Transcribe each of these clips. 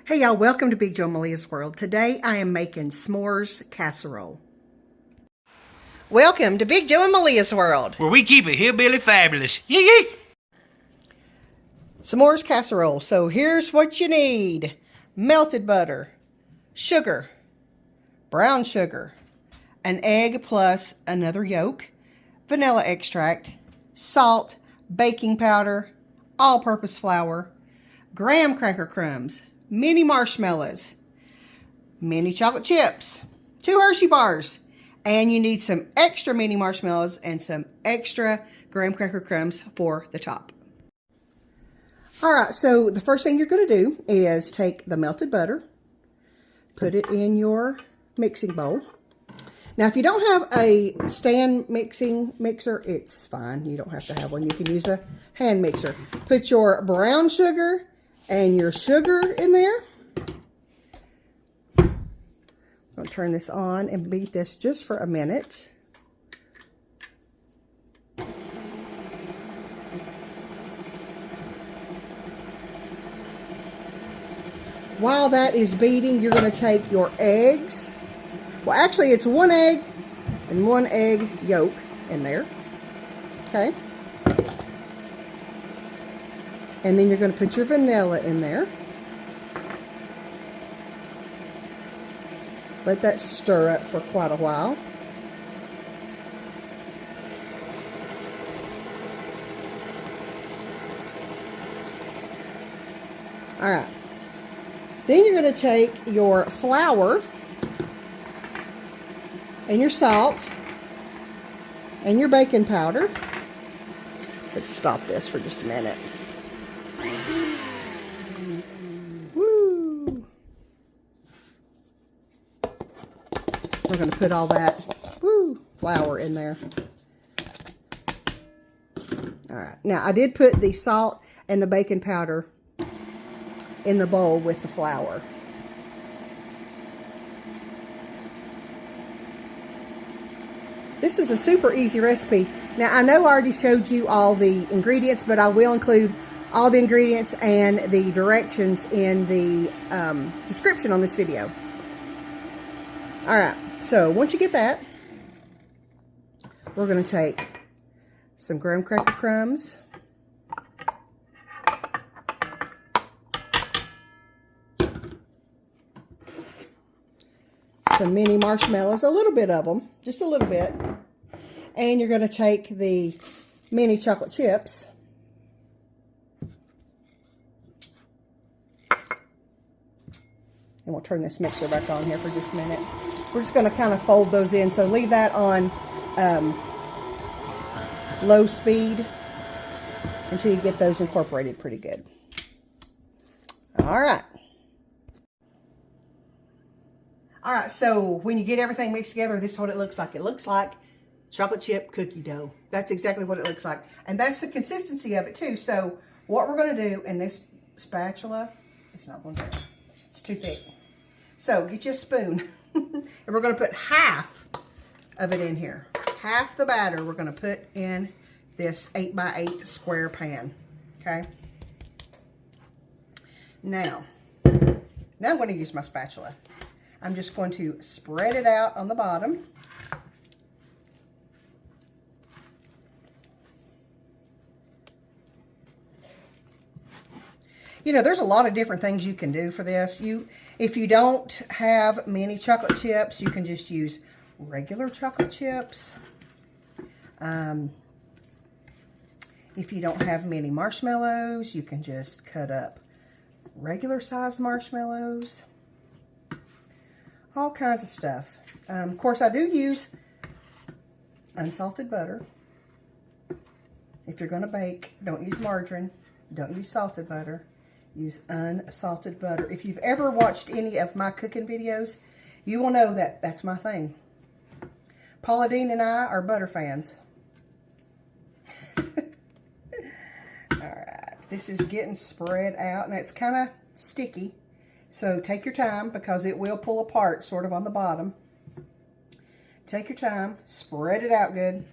Hey y'all, welcome to Big Joe and Malia's World. Today I am making s'mores casserole. Welcome to Big Joe and Malia's World, where we keep it hillbilly fabulous. Yee yee! S'mores casserole. So here's what you need. Melted butter, sugar, brown sugar, an egg plus another yolk, vanilla extract, salt, baking powder, all-purpose flour, graham cracker crumbs, mini marshmallows, mini chocolate chips, 2 Hershey bars, and you need some extra mini marshmallows and some extra graham cracker crumbs for the top. Alright, so the first thing you're going to do is take the melted butter, put it in your mixing bowl. Now, if you don't have a stand mixer, it's fine. You don't have to have one. You can use a hand mixer. Put your brown sugar and your sugar in there. I'm going to turn this on and beat this just for a minute. While that is beating, you're going to take your eggs. Well, actually, it's 1 egg and 1 egg yolk in there. Okay. And then you're going to put your vanilla in there. Let that stir up for quite a while. All right. Then you're going to take your flour and your salt and your baking powder. Let's stop this for just a minute. Woo! We're going to put all that flour in there. All right. Now, I did put the salt and the baking powder in the bowl with the flour. This is a super easy recipe. Now, I know I already showed you all the ingredients, but I will include all the ingredients and the directions in the description on this video. Alright, so once you get that, we're going to take some graham cracker crumbs, some mini marshmallows, a little bit of them, just a little bit. And you're going to take the mini chocolate chips. And we'll turn this mixer back on here for just a minute. We're just going to kind of fold those in. So leave that on low speed until you get those incorporated pretty good. All right. All right, so when you get everything mixed together, this is what it looks like. It looks like chocolate chip cookie dough. That's exactly what it looks like. And that's the consistency of it too. So what we're going to do in this spatula, it's not going to go. It's too thick. So get you a spoon. And we're going to put half of it in here. Half the batter we're going to put in this 8x8 square pan. Okay. Now I'm going to use my spatula. I'm just going to spread it out on the bottom. You know, there's a lot of different things you can do for this. If you don't have many chocolate chips, you can just use regular chocolate chips. If you don't have many marshmallows, you can just cut up regular size marshmallows. All kinds of stuff. Of course, I do use unsalted butter. If you're going to bake, don't use margarine. Don't use salted butter. Use unsalted butter. If you've ever watched any of my cooking videos, you will know that that's my thing. Paula Dean and I are butter fans. Alright, this is getting spread out, and it's kind of sticky. So take your time because it will pull apart sort of on the bottom. Take your time, spread it out good.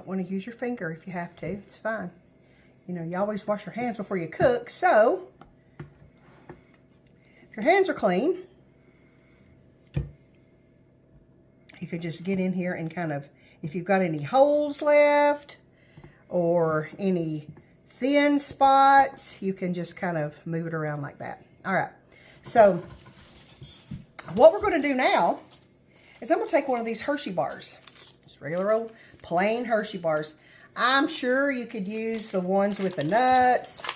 don't want to use your finger if you have to. It's fine. You know, you always wash your hands before you cook. So, if your hands are clean, you could just get in here and kind of, if you've got any holes left or any thin spots, you can just kind of move it around like that. All right. So, what we're going to do now is I'm going to take one of these Hershey bars. Just regular old plain Hershey bars. I'm sure you could use the ones with the nuts.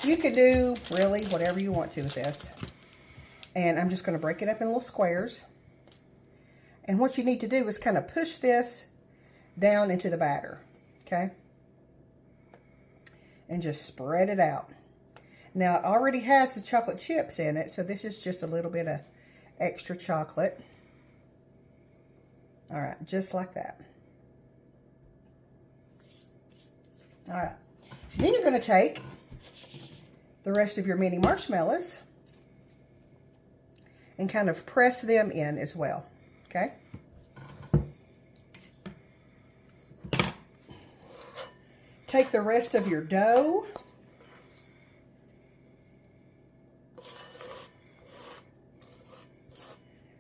You could do really whatever you want to with this. And I'm just going to break it up in little squares. And what you need to do is kind of push this down into the batter. Okay? And just spread it out. Now, it already has the chocolate chips in it, so this is just a little bit of extra chocolate. All right, just like that. All right. Then you're going to take the rest of your mini marshmallows and kind of press them in as well. Okay? Take the rest of your dough.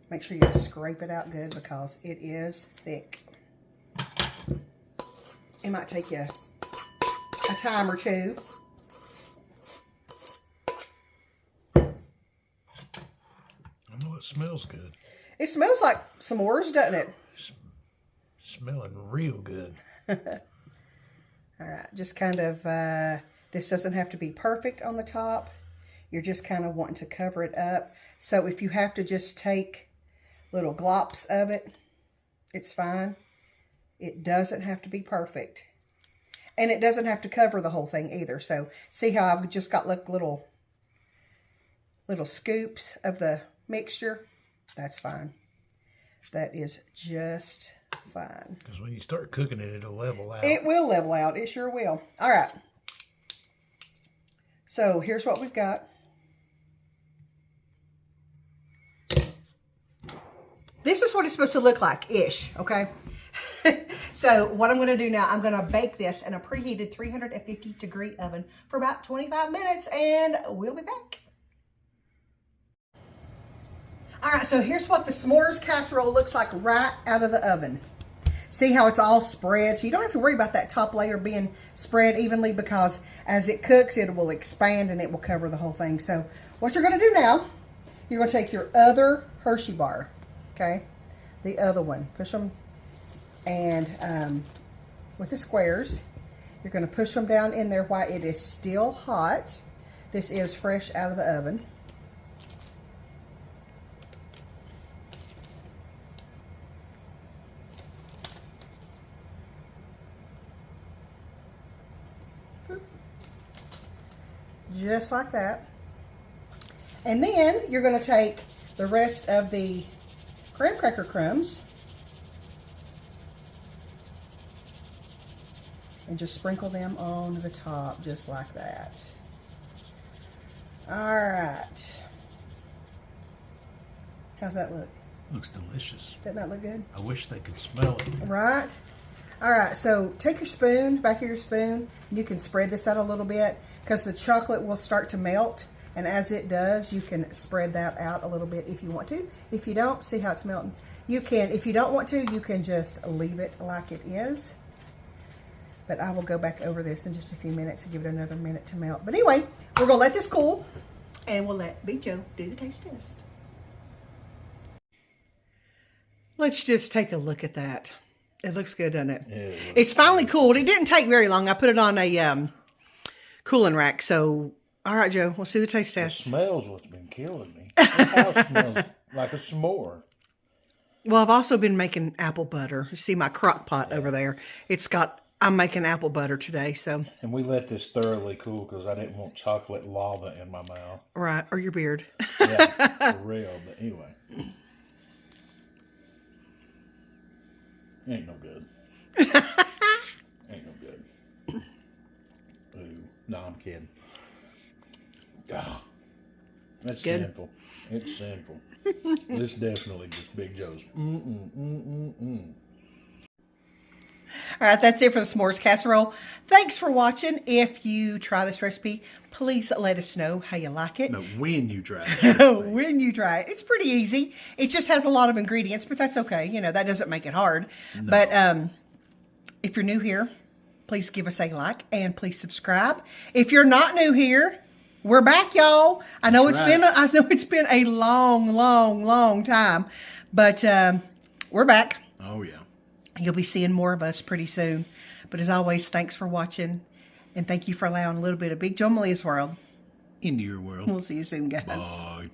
Make sure you scrape it out good because it is thick. It might take you a time or two. I know it smells good. It smells like s'mores, doesn't it? Smelling real good. All right, just kind of, this doesn't have to be perfect on the top. You're just kind of wanting to cover it up. So if you have to just take little glops of it, it's fine. It doesn't have to be perfect. And it doesn't have to cover the whole thing either. So see how I've just got like little scoops of the mixture? That's fine. That is just fine. Because when you start cooking it, it'll level out. It will level out. It sure will. All right. So here's what we've got. This is what it's supposed to look like-ish, okay? So what I'm going to do now, I'm going to bake this in a preheated 350-degree oven for about 25 minutes, and we'll be back. All right, so here's what the s'mores casserole looks like right out of the oven. See how it's all spread? So you don't have to worry about that top layer being spread evenly because as it cooks, it will expand and it will cover the whole thing. So what you're going to do now, you're going to take your other Hershey bar, okay? The other one. Push them, and with the squares, you're going to push them down in there while it is still hot. This is fresh out of the oven. Just like that. And then you're going to take the rest of the graham cracker crumbs and just sprinkle them on the top just like that. All right. How's that look? Looks delicious. Doesn't that look good? I wish they could smell it. Right? All right, so take your spoon, back of your spoon, and you can spread this out a little bit because the chocolate will start to melt. And as it does, you can spread that out a little bit if you want to. If you don't, see how it's melting? You can, if you don't want to, you can just leave it like it is. But I will go back over this in just a few minutes and give it another minute to melt. But anyway, we're going to let this cool, and we'll let Big Joe do the taste test. Let's just take a look at that. It looks good, doesn't it? Yeah, it's finally cooled. It didn't take very long. I put it on a cooling rack. So, all right, Joe, let's do the taste test. The smell's what's been killing me. The house smells like a s'more. Well, I've also been making apple butter. You see my crock pot over there. I'm making apple butter today, so. And we let this thoroughly cool because I didn't want chocolate lava in my mouth. Right, or your beard. Yeah, for real. But anyway. Ain't no good. Ain't no good. Ooh, no, I'm kidding. Oh, that's Good. sinful. It's sinful. This definitely just Big Joe's. All right, that's it for the s'mores casserole. Thanks for watching. If you try this recipe, please let us know how you like it. No, when you try it. When you try it. It's pretty easy. It just has a lot of ingredients, but that's okay. You know, that doesn't make it hard. No. But if you're new here, please give us a like and please subscribe. If you're not new here, we're back, y'all. I know it's been a long time, but we're back. Oh yeah. You'll be seeing more of us pretty soon. But as always, thanks for watching, and thank you for allowing a little bit of Big Joe Malia's world into your world. We'll see you soon, guys. Bye.